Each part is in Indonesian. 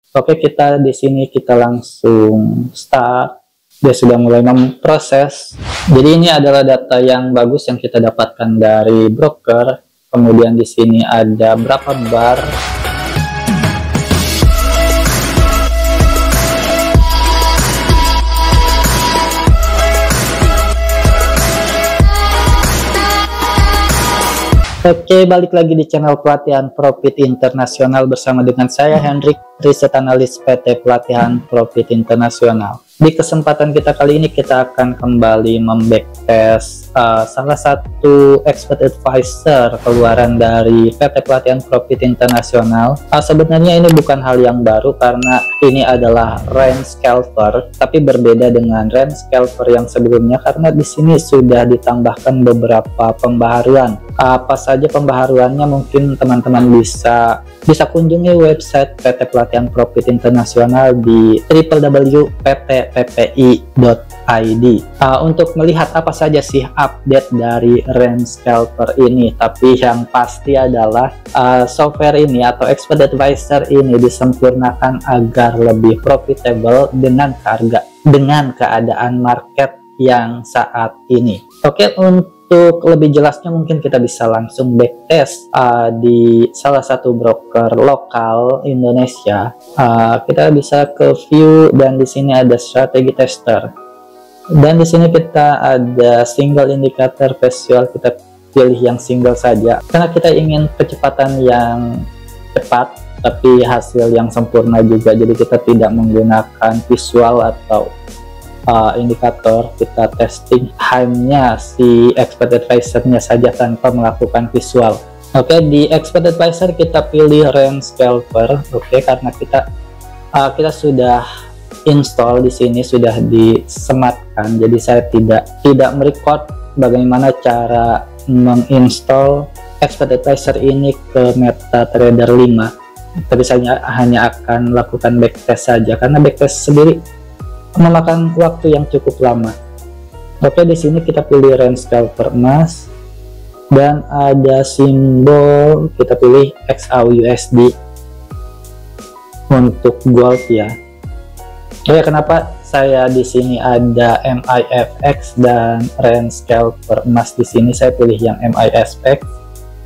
Oke, kita di sini kita langsung start. Dia sudah mulai memproses. Jadi ini adalah data yang bagus yang kita dapatkan dari broker. Kemudian di sini ada berapa bar. Oke, balik lagi di channel pelatihan Profit Internasional bersama dengan saya Hendrik, Riset Analis PT Pelatihan Profit Internasional. Di kesempatan kita kali ini kita akan kembali membacktest salah satu expert advisor keluaran dari PT Pelatihan Profit Internasional. Sebenarnya ini bukan hal yang baru karena ini adalah range scalper, tapi berbeda dengan range scalper yang sebelumnya karena di sini sudah ditambahkan beberapa pembaharuan. Apa saja pembaharuannya mungkin teman-teman bisa kunjungi website PT Pelatihan Profit Internasional di www.pt.ppi.id untuk melihat apa saja sih update dari range scalper ini. Tapi yang pasti adalah software ini atau expert advisor ini disempurnakan agar lebih profitable dengan keadaan market yang saat ini. Oke, untuk lebih jelasnya mungkin kita bisa langsung backtest di salah satu broker lokal Indonesia. Kita bisa ke view dan di sini ada strategi tester. Dan di sini kita ada single indicator visual, kita pilih yang single saja karena kita ingin kecepatan yang cepat tapi hasil yang sempurna juga. Jadi kita tidak menggunakan visual atau indikator, kita testing hanya si expert advisor-nya saja tanpa melakukan visual. Oke, di expert advisor kita pilih range scalper. Oke, karena kita sudah install di sini, sudah disematkan. Jadi saya tidak merecord bagaimana cara menginstall expert advisor ini ke MetaTrader 5. Tapi saya hanya akan lakukan backtest saja karena backtest sendiri memakan waktu yang cukup lama. Oke, di sini kita pilih range scalper emas dan ada simbol, kita pilih XAUUSD untuk gold ya. Oke, kenapa saya di sini ada MIFX dan range scalper emas di sini saya pilih yang MIFX?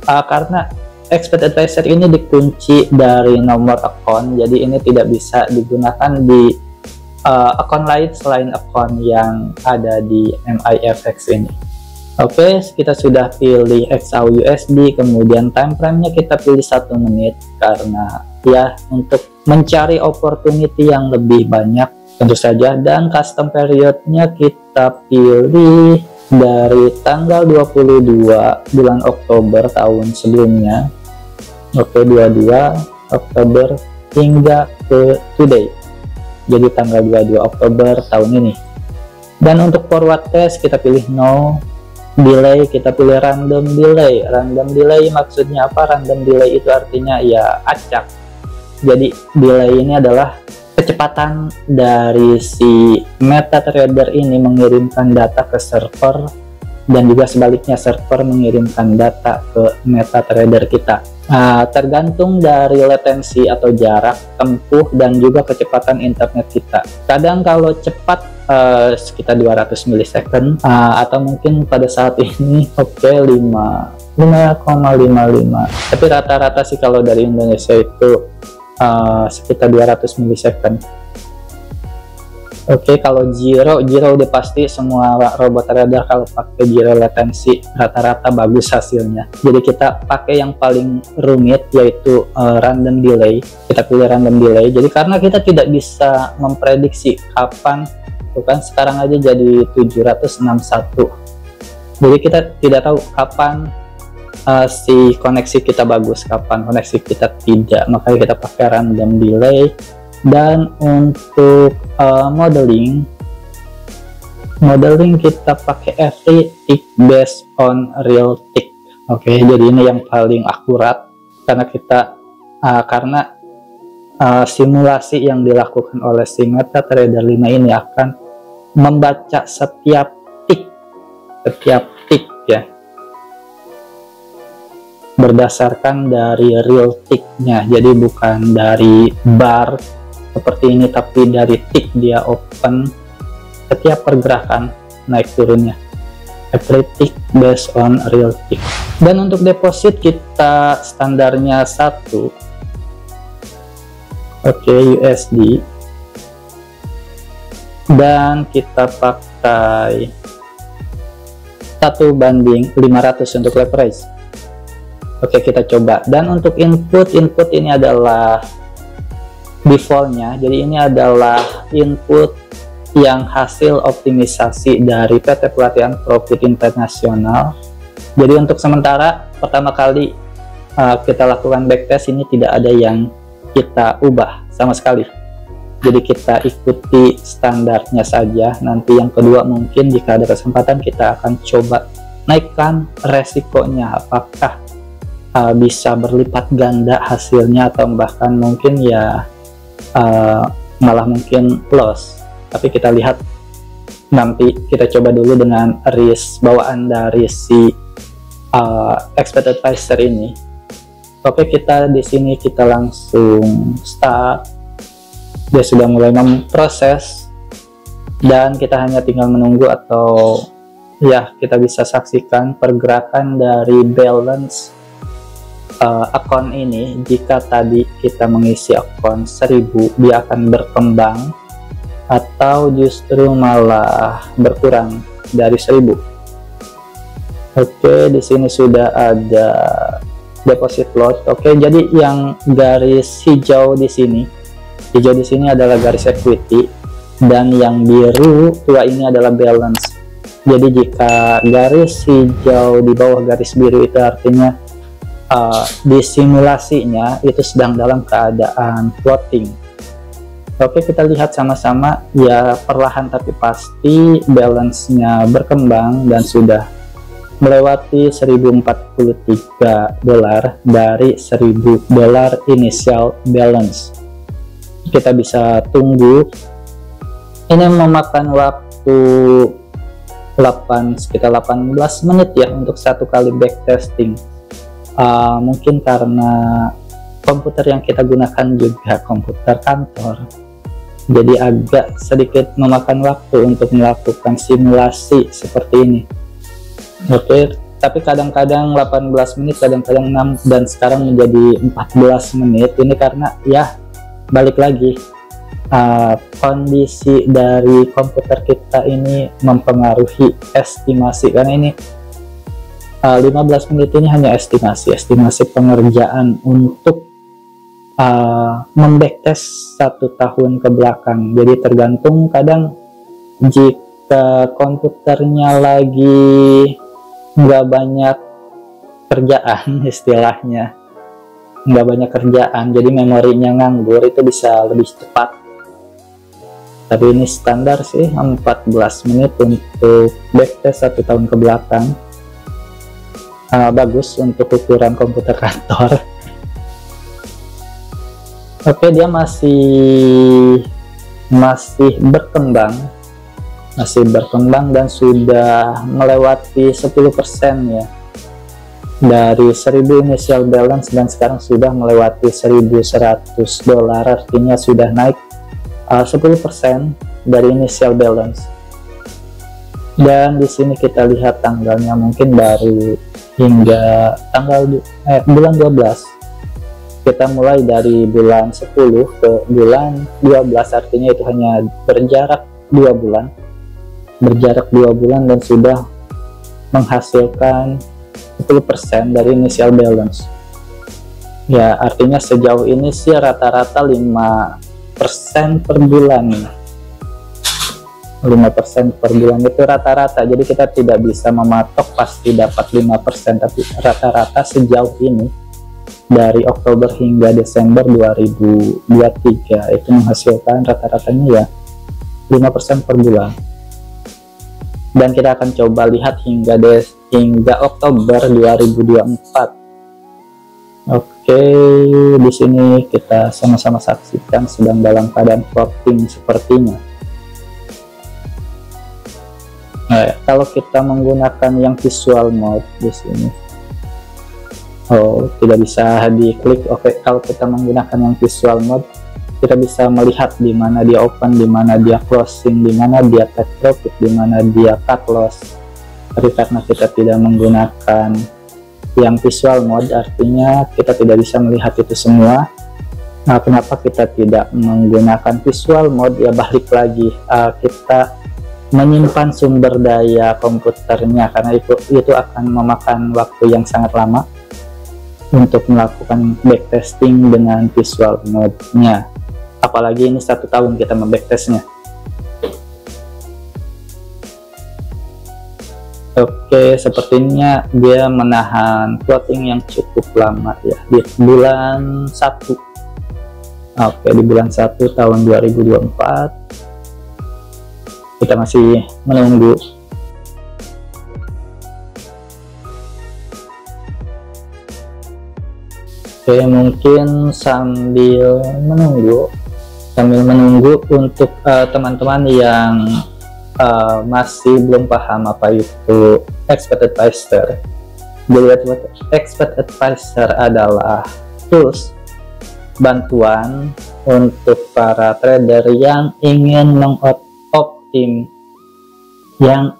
Karena expert advisor ini dikunci dari nomor akun, jadi ini tidak bisa digunakan di akun lain selain akun yang ada di MIFX ini. Oke, kita sudah pilih XAUUSD, kemudian time frame-nya kita pilih 1 menit karena ya untuk mencari opportunity yang lebih banyak tentu saja. Dan custom period-nya kita pilih dari tanggal 22 bulan Oktober tahun sebelumnya. Oke, 22 Oktober hingga ke today. Jadi tanggal 22 Oktober tahun ini. Dan untuk forward test kita pilih no, delay kita pilih random delay. Random delay maksudnya apa? Random delay itu artinya ya acak. Jadi delay ini adalah kecepatan dari si MetaTrader ini mengirimkan data ke server dan juga sebaliknya server mengirimkan data ke MetaTrader kita. Tergantung dari latensi atau jarak tempuh dan juga kecepatan internet kita. Kadang kalau cepat sekitar 200 millisecond atau mungkin pada saat ini 5,55. Tapi rata-rata sih kalau dari Indonesia itu sekitar 200 millisecond. Oke, kalau Giro udah pasti semua robot trader kalau pakai Giro latensi rata-rata bagus hasilnya. Jadi kita pakai yang paling rumit yaitu random delay. Kita pilih random delay. Jadi karena kita tidak bisa memprediksi kapan, bukan sekarang aja jadi 761. Jadi kita tidak tahu kapan si koneksi kita bagus, kapan koneksi kita tidak. Makanya kita pakai random delay. Dan untuk modeling kita pakai every tick based on real tick. Oke, jadi ini yang paling akurat karena kita simulasi yang dilakukan oleh si MetaTrader 5 ini akan membaca setiap tick ya berdasarkan dari real tick-nya, jadi bukan dari bar seperti ini, tapi dari tick dia open setiap pergerakan naik turunnya, every tick based on real tick. Dan untuk deposit kita standarnya 1, oke, USD, dan kita pakai 1:500 untuk leverage. Oke, kita coba. Dan untuk input ini adalah defaultnya, jadi ini adalah input yang hasil optimisasi dari PT Pelatihan Profit Internasional. Jadi untuk sementara pertama kali kita lakukan backtest, ini tidak ada yang kita ubah sama sekali, jadi kita ikuti standarnya saja. Nanti yang kedua mungkin jika ada kesempatan kita akan coba naikkan resikonya, apakah bisa berlipat ganda hasilnya atau bahkan mungkin ya malah mungkin loss. Tapi kita lihat nanti, kita coba dulu dengan risk bawaan dari si expert advisor ini. Oke, kita di sini kita langsung start. Dia sudah mulai memproses dan kita hanya tinggal menunggu, atau ya kita bisa saksikan pergerakan dari balance akun ini. Jika tadi kita mengisi akun 1000, dia akan berkembang atau justru malah berkurang dari 1000. Oke, di sini sudah ada deposit load. Oke, jadi yang garis hijau di sini adalah garis equity, dan yang biru tua ini adalah balance. Jadi jika garis hijau di bawah garis biru itu artinya di simulasinya itu sedang dalam keadaan floating. Oke, kita lihat sama-sama ya, perlahan tapi pasti balance-nya berkembang dan sudah melewati 1043 dolar dari 1000 dolar initial balance. Kita bisa tunggu. Ini memakan waktu sekitar 18 menit ya untuk satu kali backtesting. Mungkin karena komputer yang kita gunakan juga komputer kantor, jadi agak sedikit memakan waktu untuk melakukan simulasi seperti ini. Oke, tapi kadang-kadang 18 menit, kadang-kadang 6, dan sekarang menjadi 14 menit. Ini karena ya balik lagi kondisi dari komputer kita ini mempengaruhi estimasi, karena ini 15 menit ini hanya estimasi pengerjaan untuk membacktest 1 tahun ke belakang. Jadi tergantung, kadang jika komputernya lagi nggak banyak kerjaan, istilahnya nggak banyak kerjaan, jadi memorinya nganggur, itu bisa lebih cepat. Tapi ini standar sih 14 menit untuk backtest 1 tahun ke belakang. Bagus untuk ukuran komputer kantor. Oke, dia masih berkembang dan sudah melewati 10% ya dari 1000 initial balance, dan sekarang sudah melewati 1100 dolar, artinya sudah naik 10% dari initial balance. Dan di sini kita lihat tanggalnya, mungkin baru hingga bulan 12. Kita mulai dari bulan 10 ke bulan 12, artinya itu hanya berjarak 2 bulan dan sudah menghasilkan 10% dari initial balance. Ya, artinya sejauh ini sih rata-rata 5% per bulan. 5% per bulan itu rata-rata, jadi kita tidak bisa mematok pasti dapat 5%, tapi rata-rata sejauh ini dari Oktober hingga Desember 2023 itu menghasilkan rata-ratanya ya 5% per bulan. Dan kita akan coba lihat hingga Oktober 2024. Oke, di sini kita sama-sama saksikan sedang dalam keadaan floating sepertinya. Nah, kalau kita menggunakan yang visual mode di sini, tidak bisa diklik. Oke, kalau kita menggunakan yang visual mode, kita bisa melihat di mana dia open, di mana dia closing, di mana dia take profit, di mana dia cut loss. Tapi karena kita tidak menggunakan yang visual mode, artinya kita tidak bisa melihat itu semua. Nah, kenapa kita tidak menggunakan visual mode? Ya balik lagi, kita menyimpan sumber daya komputernya, karena itu akan memakan waktu yang sangat lama untuk melakukan backtesting dengan visual mode-nya. Apalagi ini 1 tahun kita membacktestnya. Oke, sepertinya dia menahan floating yang cukup lama ya, di bulan 1. Oke, di bulan 1 tahun 2024 kita masih menunggu. Oke, mungkin sambil menunggu untuk teman-teman yang masih belum paham apa itu Expert Advisor. Jadi Expert Advisor adalah tools bantuan untuk para trader yang ingin mengotomatiskan yang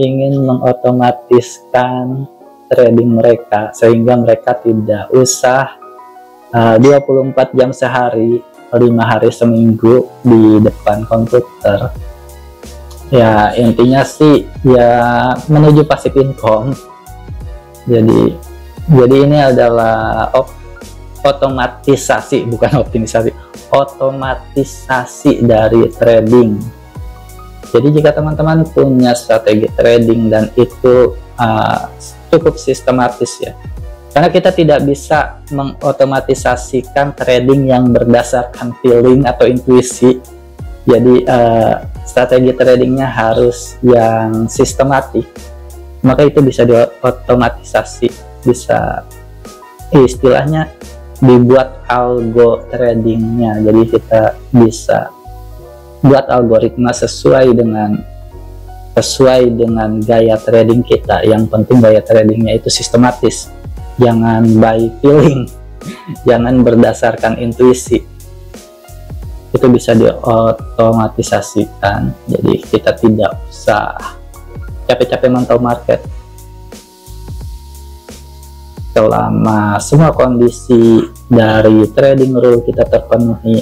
ingin mengotomatiskan trading mereka, sehingga mereka tidak usah 24 jam sehari, 5 hari seminggu di depan komputer. Ya intinya sih ya menuju passive income. Jadi ini adalah otomatisasi, bukan optimisasi, otomatisasi dari trading. Jadi jika teman-teman punya strategi trading dan itu cukup sistematis ya, karena kita tidak bisa mengotomatisasikan trading yang berdasarkan feeling atau intuisi. Jadi strategi tradingnya harus yang sistematik, maka itu bisa diotomatisasi, bisa istilahnya dibuat algo tradingnya. Jadi kita bisa buat algoritma sesuai dengan gaya trading kita. Yang penting gaya tradingnya itu sistematis, jangan by feeling, jangan berdasarkan intuisi. Itu bisa diotomatisasikan, jadi kita tidak usah capek-capek mantau market. Selama semua kondisi dari trading rule kita terpenuhi,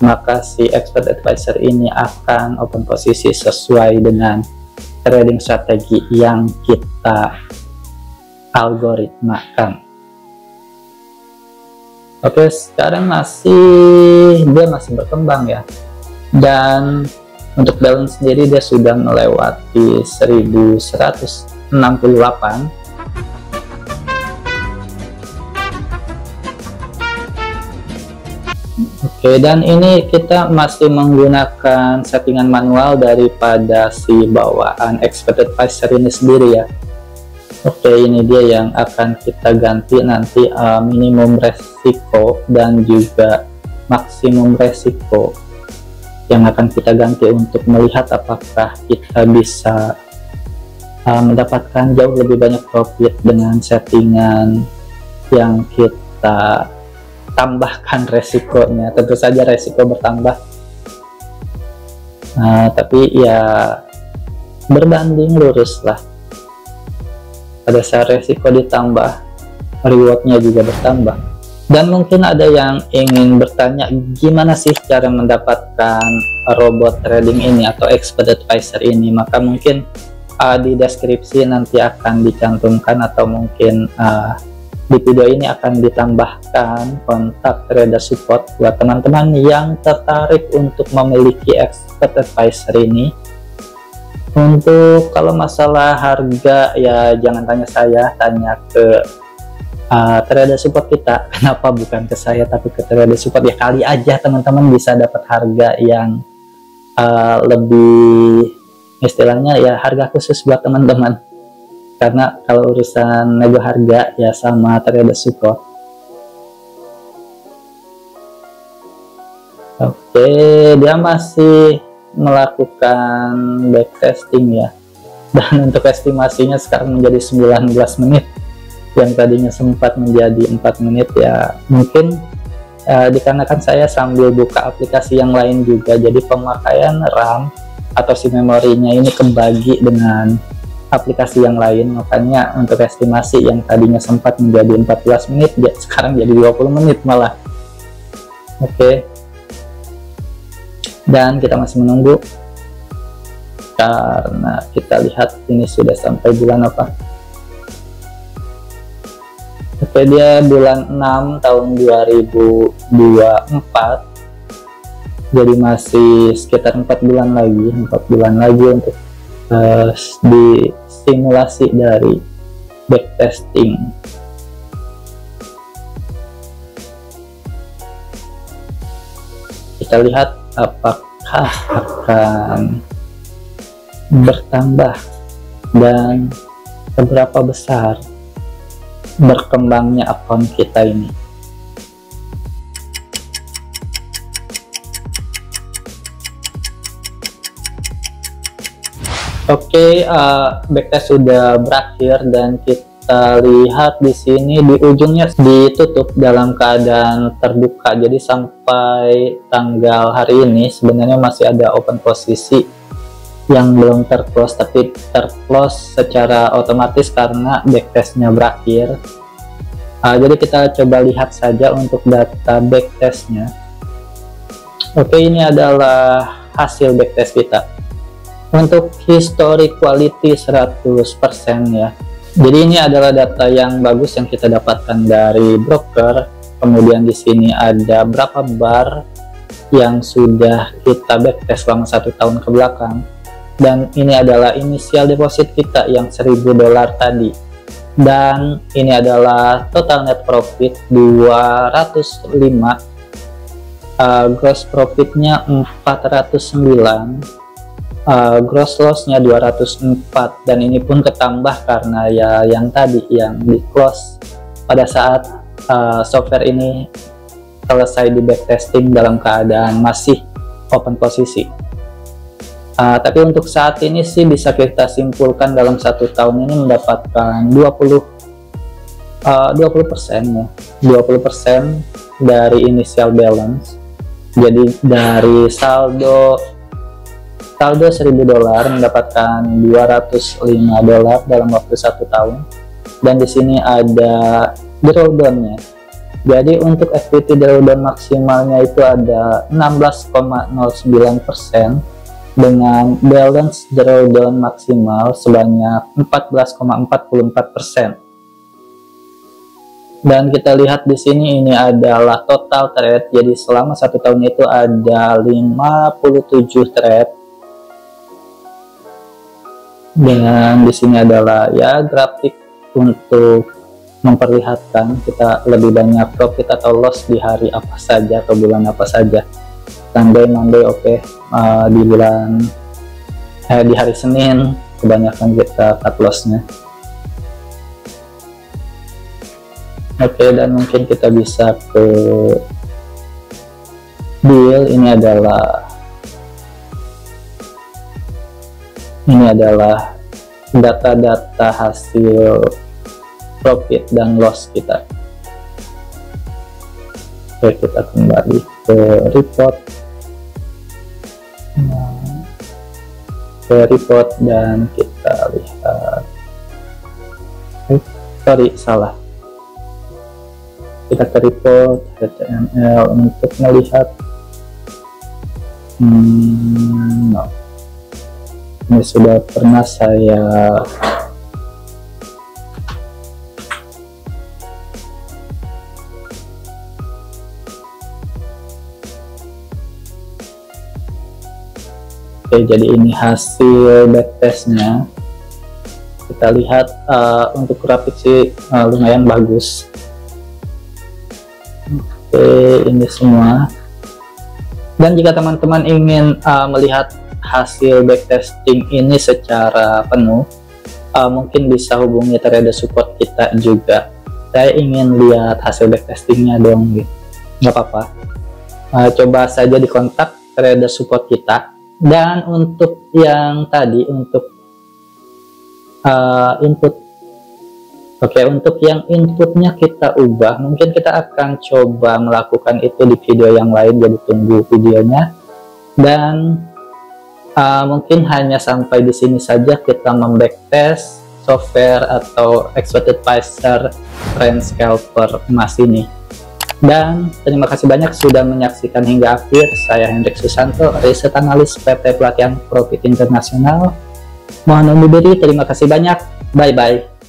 maka si Expert Advisor ini akan open posisi sesuai dengan trading strategi yang kita algoritmakan. Oke, sekarang dia masih berkembang ya, dan untuk balance sendiri dia sudah melewati 1168. Oke, dan ini kita masih menggunakan settingan manual daripada si bawaan Expert Advisor ini sendiri ya. Oke, ini dia yang akan kita ganti nanti, minimum resiko dan juga maksimum resiko yang akan kita ganti untuk melihat apakah kita bisa mendapatkan jauh lebih banyak profit dengan settingan yang kita tambahkan resikonya. Tentu saja resiko bertambah, tapi ya berbanding lurus lah. Pada saat resiko ditambah, rewardnya juga bertambah. Dan mungkin ada yang ingin bertanya, gimana sih cara mendapatkan robot trading ini atau Expert Advisor ini? Maka mungkin di deskripsi nanti akan dicantumkan, atau mungkin di video ini akan ditambahkan kontak trader support buat teman-teman yang tertarik untuk memiliki Expert Advisor ini. Untuk kalau masalah harga ya jangan tanya saya, tanya ke trader support kita. Kenapa bukan ke saya tapi ke trader support? Ya kali aja teman-teman bisa dapat harga yang lebih, istilahnya ya harga khusus buat teman-teman. Karena kalau urusan nego harga ya sama trader support. Oke, dia masih melakukan backtesting ya, dan untuk estimasinya sekarang menjadi 19 menit. yang tadinya sempat menjadi 4 menit ya mungkin dikarenakan saya sambil buka aplikasi yang lain juga, jadi pemakaian RAM atau si memorinya ini kebagi dengan aplikasi yang lain, makanya untuk estimasi yang tadinya sempat menjadi 14 menit sekarang jadi 20 menit malah. Oke. Dan kita masih menunggu karena kita lihat ini sudah sampai bulan apa. Oke, dia bulan 6 tahun 2024, jadi masih sekitar 4 bulan lagi untuk di simulasi dari backtesting. Kita lihat apakah akan bertambah dan seberapa besar berkembangnya akun kita ini. Oke, backtest sudah berakhir dan kita lihat di sini di ujungnya ditutup dalam keadaan terbuka. Jadi sampai tanggal hari ini sebenarnya masih ada open posisi yang belum terclose, tapi terclose secara otomatis karena backtestnya berakhir. Jadi kita coba lihat saja untuk data backtestnya. Oke, ini adalah hasil backtest kita. Untuk history quality 100% ya. Jadi ini adalah data yang bagus yang kita dapatkan dari broker. Kemudian di sini ada berapa bar yang sudah kita backtest selama 1 tahun ke belakang. Dan ini adalah inisial deposit kita yang $1.000 tadi. Dan ini adalah total net profit 205, gross profitnya 409, gross loss-nya 204, dan ini pun ketambah karena ya yang tadi yang di close pada saat software ini selesai di backtesting dalam keadaan masih open posisi. Tapi untuk saat ini sih bisa kita simpulkan dalam 1 tahun ini mendapatkan 20% ya, 20% dari initial balance. Jadi dari saldo $1.000 mendapatkan $205 dalam waktu 1 tahun. Dan di sini ada drawdown-nya. Jadi untuk equity drawdown maksimalnya itu ada 16,09% dengan balance drawdown maksimal sebanyak 14,44%. Dan kita lihat di sini ini adalah total trade. Jadi selama 1 tahun itu ada 57 trade. Dengan di sini adalah ya grafik untuk memperlihatkan kita lebih banyak profit atau loss di hari apa saja atau bulan apa saja. Monday oke. Di bulan di hari Senin kebanyakan kita cut loss-nya. Oke, dan mungkin kita bisa ke deal. Ini adalah data-data hasil profit dan loss kita. Oke, kita kembali ke report. Dan kita lihat salah, kita ke report HTML untuk melihat no. Ini sudah pernah saya Oke, jadi ini hasil backtestnya. Kita lihat untuk grafik sih lumayan bagus. Oke, ini semua. Dan jika teman-teman ingin melihat hasil backtesting ini secara penuh, mungkin bisa hubungi trader support kita juga. Saya ingin lihat hasil backtestingnya dong, gitu. Nggak apa-apa. Coba saja dikontak trader support kita. Dan untuk yang tadi, untuk input Oke, untuk yang inputnya kita ubah, mungkin kita akan coba melakukan itu di video yang lain, jadi tunggu videonya. Dan mungkin hanya sampai di sini saja kita membacktest software atau Extruded Visor Trend Scalper emas ini. Dan terima kasih banyak sudah menyaksikan hingga akhir. Saya Hendrik Susanto, riset analis PT Pelatihan Profit Internasional. Mohon undur diri, terima kasih banyak. Bye-bye.